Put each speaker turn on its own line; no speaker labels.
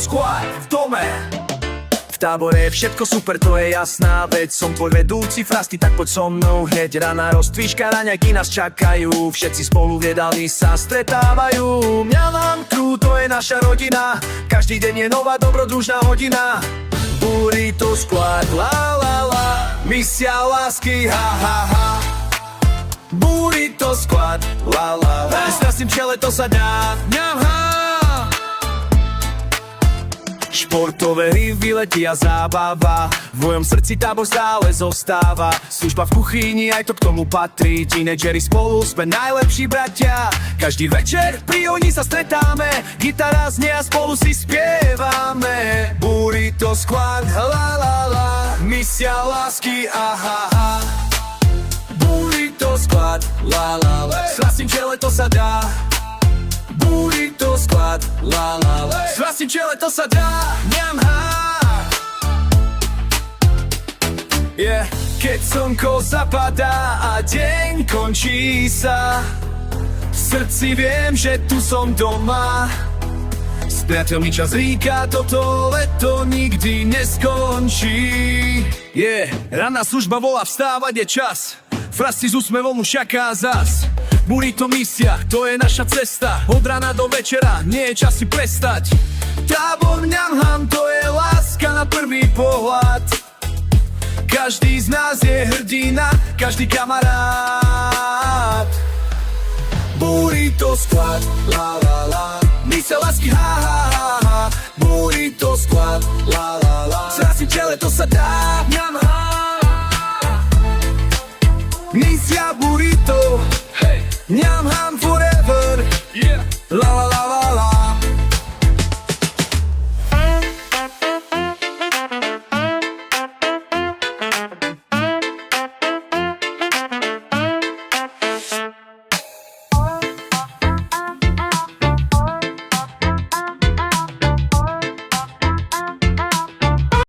Squad v dome. V tábore je všetko super, to je jasná vec. Som tvoj vedúci Frasty, tak poď so mnou hneď. Rána roztvíška, raňajky nás čakajú. Všetci spolu v jedálni sa stretávajú. Mňam crew, to je naša rodina. Každý deň je nová dobrodružná hodina. Burrito Squad, la la la. Misia lásky, ha ha ha. Burrito Squad, la la la. S naším čele to sa dá. Mňam ha. Športové hry, výlety a zábava. V mojom srdci tábor stále zostáva. Služba v kuchyni, aj to k tomu patrí. Tínedžeri spolu, sme najlepší bratia. Každý večer pri oni sa stretáme. Gitara znie a spolu si spievame. Burrito Squad, la la la. Misia lásky, aha ha. Burrito Squad, la la la. S vlastným čele to sa dá. Burrito Squad, la la la. S vlastným čele to sa dá. Mňam ha. Yeah. Keď slnko zapadá a deň končí sa, v srdci viem, že tu som doma. S priateľmi čas rýka, toto leto nikdy neskončí. Yeah. Ranná služba volá, vstávať je čas. Frasty s úsmevom už čaká zas. Burrito misia, to je naša cesta. Od rana do večera, nie je čas si prestať. Tábor mňam, to je láska na prvý pohľad. Každý z nás je hrdina, každý kamarát. Burrito Squad, la la la. Misia lásky, ha ha ha ha. Burrito Squad, la la la. S naším čele to sa dá. Mňam ha. Misia burrito, hey. Mňam ham forever, yeah. La la la.